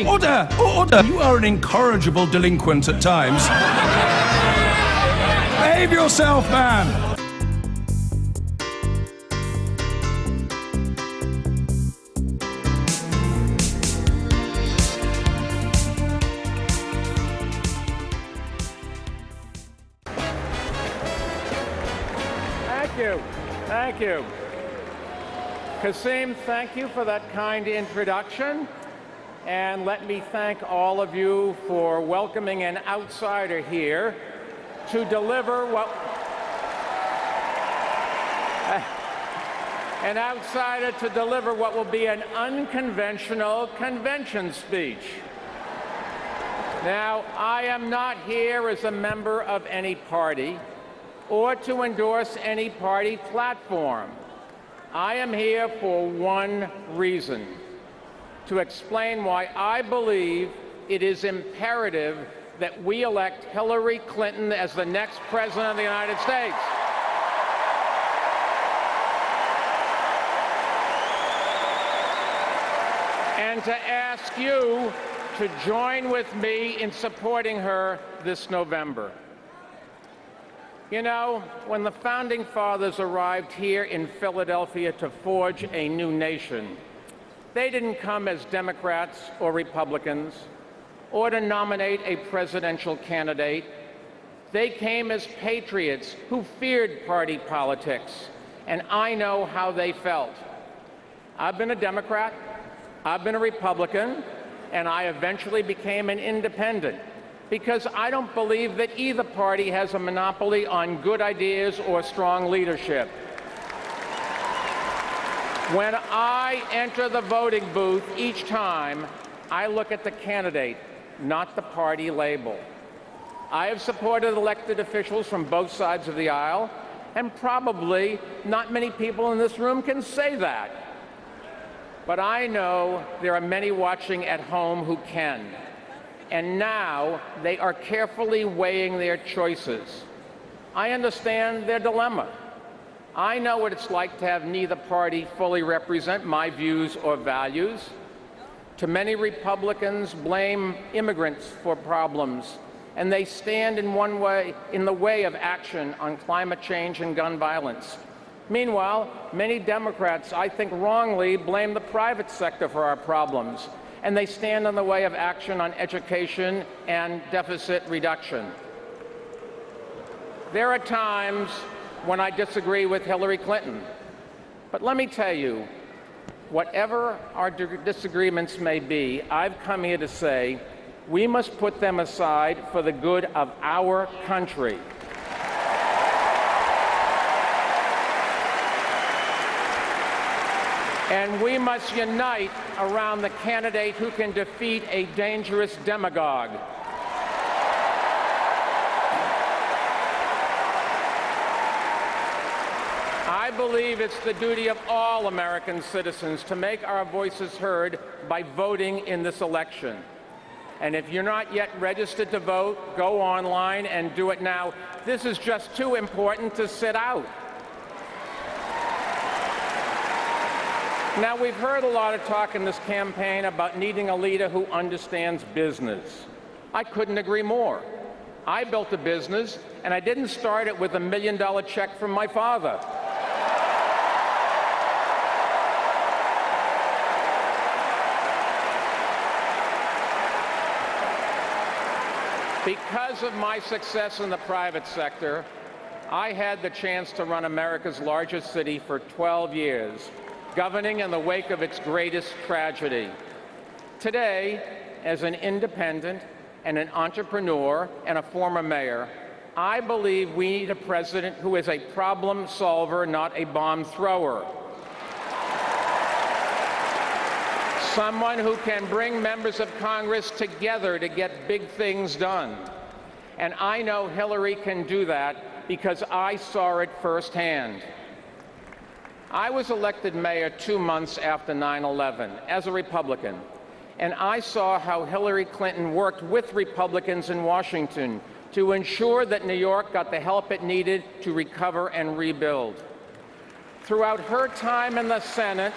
Order! Order! You are an incorrigible delinquent at times. Behave yourself, man! Thank you. Kasim, thank you for that kind introduction. And let me thank all of you for welcoming an outsider here to deliver what will be an unconventional convention speech. Now, I am not here as a member of any party or to endorse any party platform. I am here for one reason: to explain why I believe it is imperative that we elect Hillary Clinton as the next president of the United States. And to ask you to join with me in supporting her this November. You know, when the Founding Fathers arrived here in Philadelphia to forge a new nation, they didn't come as Democrats or Republicans or to nominate a presidential candidate. They came as patriots who feared party politics, and I know how they felt. I've been a Democrat, I've been a Republican, and I eventually became an independent, because I don't believe that either party has a monopoly on good ideas or strong leadership. When I enter the voting booth each time, I look at the candidate, not the party label. I have supported elected officials from both sides of the aisle, and probably not many people in this room can say that. But I know there are many watching at home who can. And now they are carefully weighing their choices. I understand their dilemma. I know what it's like to have neither party fully represent my views or values. Too many Republicans blame immigrants for problems, and they stand in the way of action on climate change and gun violence. Meanwhile, many Democrats, I think wrongly, blame the private sector for our problems, and they stand in the way of action on education and deficit reduction. There are times when I disagree with Hillary Clinton, but let me tell you, whatever our disagreements may be, I've come here to say we must put them aside for the good of our country. And we must unite around the candidate who can defeat a dangerous demagogue. I believe it's the duty of all American citizens to make our voices heard by voting in this election. And if you're not yet registered to vote, go online and do it now. This is just too important to sit out. Now, we've heard a lot of talk in this campaign about needing a leader who understands business. I couldn't agree more. I built a business, and I didn't start it with $1 million check from my father. Because of my success in the private sector, I had the chance to run America's largest city for 12 years. Governing in the wake of its greatest tragedy. Today, as an independent and an entrepreneur and a former mayor, I believe we need a president who is a problem solver, not a bomb thrower. Someone who can bring members of Congress together to get big things done. And I know Hillary can do that because I saw it firsthand. I was elected mayor 2 months after 9/11 as a Republican, and I saw how Hillary Clinton worked with Republicans in Washington to ensure that New York got the help it needed to recover and rebuild. Throughout her time in the Senate,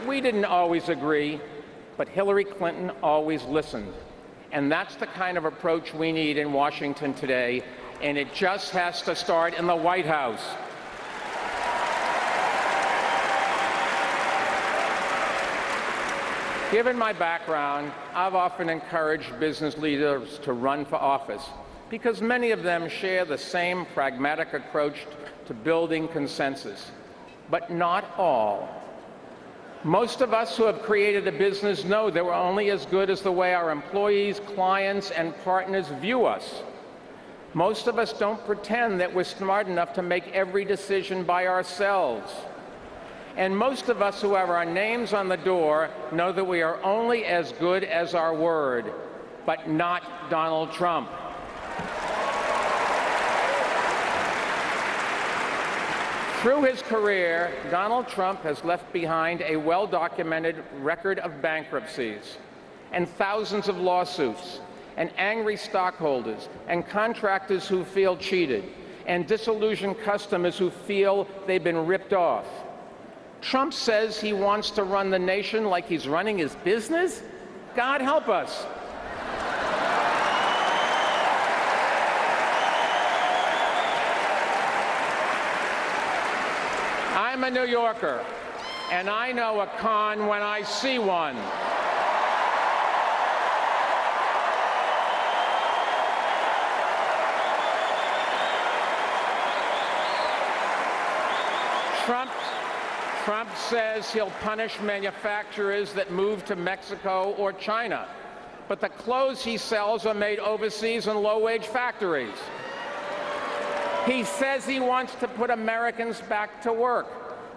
we didn't always agree, but Hillary Clinton always listened. And that's the kind of approach we need in Washington today, and it just has to start in the White House. Given my background, I've often encouraged business leaders to run for office because many of them share the same pragmatic approach to building consensus, but not all. Most of us who have created a business know that we're only as good as the way our employees, clients, and partners view us. Most of us don't pretend that we're smart enough to make every decision by ourselves. And most of us who have our names on the door know that we are only as good as our word, but not Donald Trump. Through his career, Donald Trump has left behind a well-documented record of bankruptcies and thousands of lawsuits and angry stockholders and contractors who feel cheated and disillusioned customers who feel they've been ripped off. Trump says he wants to run the nation like he's running his business? God help us. I'm a New Yorker, and I know a con when I see one. Trump says he'll punish manufacturers that move to Mexico or China, but the clothes he sells are made overseas in low-wage factories. He says he wants to put Americans back to work,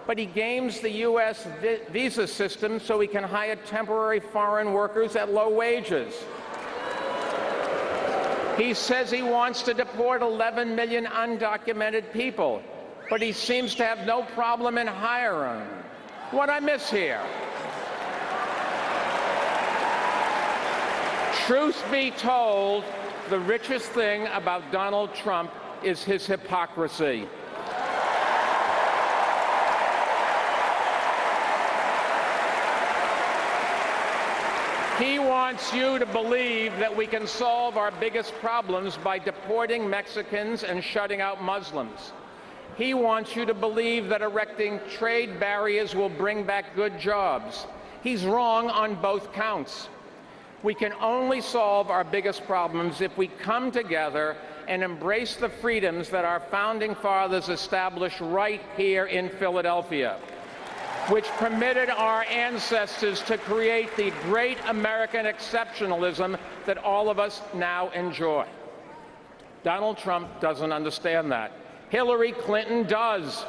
but he games the U.S. visa system so he can hire temporary foreign workers at low wages. He says he wants to deport 11 million undocumented people, but he seems to have no problem in hiring. What I miss here? Truth be told, the richest thing about Donald Trump is his hypocrisy. He wants you to believe that we can solve our biggest problems by deporting Mexicans and shutting out Muslims. He wants you to believe that erecting trade barriers will bring back good jobs. He's wrong on both counts. We can only solve our biggest problems if we come together and embrace the freedoms that our founding fathers established right here in Philadelphia, which permitted our ancestors to create the great American exceptionalism that all of us now enjoy. Donald Trump doesn't understand that. Hillary Clinton does.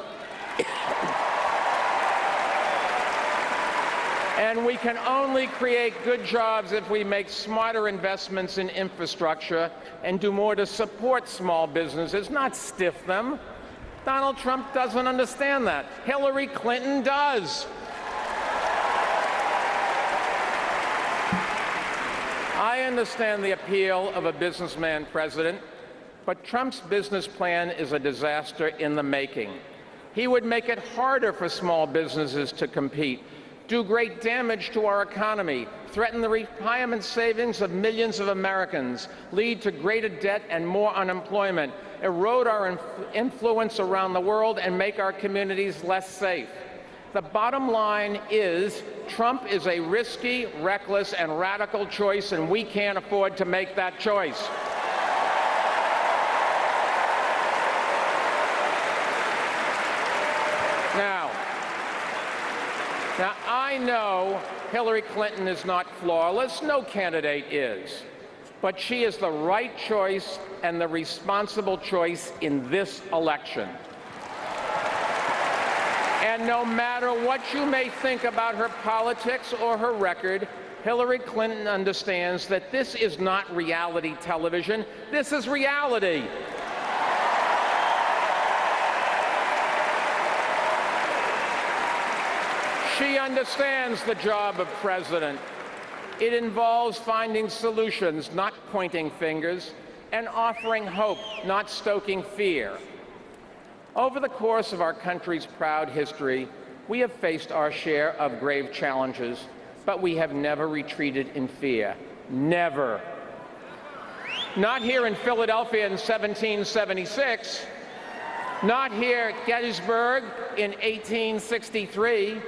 And we can only create good jobs if we make smarter investments in infrastructure and do more to support small businesses, not stiff them. Donald Trump doesn't understand that. Hillary Clinton does. I understand the appeal of a businessman president, but Trump's business plan is a disaster in the making. He would make it harder for small businesses to compete, do great damage to our economy, threaten the retirement savings of millions of Americans, lead to greater debt and more unemployment, erode our influence around the world, and make our communities less safe. The bottom line is Trump is a risky, reckless, and radical choice, and we can't afford to make that choice. Now, I know Hillary Clinton is not flawless. No candidate is. But she is the right choice and the responsible choice in this election. And no matter what you may think about her politics or her record, Hillary Clinton understands that this is not reality television. This is reality. She understands the job of president. It involves finding solutions, not pointing fingers, and offering hope, not stoking fear. Over the course of our country's proud history, we have faced our share of grave challenges, but we have never retreated in fear. Never. Not here in Philadelphia in 1776, not here at Gettysburg in 1863,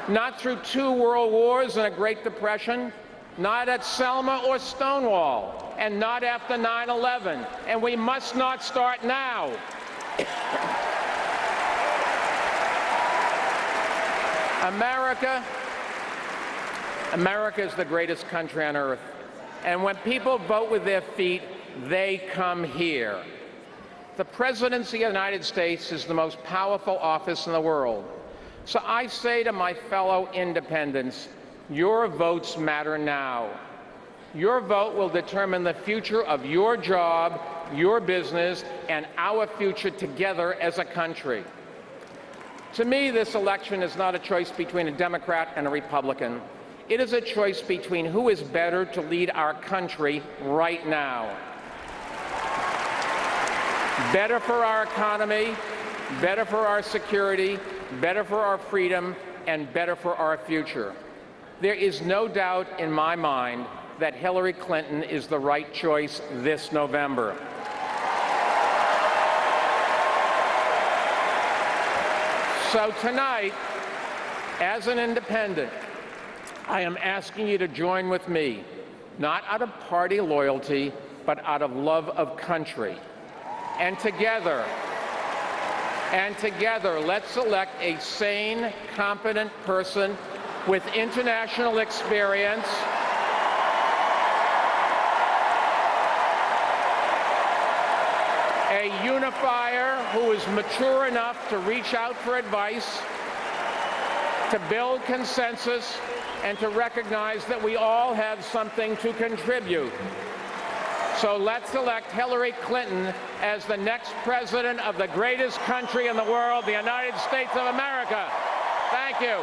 not through 2 world wars and a Great Depression, not at Selma or Stonewall, and not after 9/11. And we must not start now. America is the greatest country on earth. And when people vote with their feet, they come here. The presidency of the United States is the most powerful office in the world. So I say to my fellow independents, your votes matter now. Your vote will determine the future of your job, your business, and our future together as a country. To me, this election is not a choice between a Democrat and a Republican. It is a choice between who is better to lead our country right now. Better for our economy, better for our security, better for our freedom, and better for our future. There is no doubt in my mind that Hillary Clinton is the right choice this November. So tonight, as an independent, I am asking you to join with me, not out of party loyalty, but out of love of country. And together, let's elect a sane, competent person with international experience, a unifier who is mature enough to reach out for advice, to build consensus, and to recognize that we all have something to contribute. So let's elect Hillary Clinton as the next president of the greatest country in the world, the United States of America. Thank you.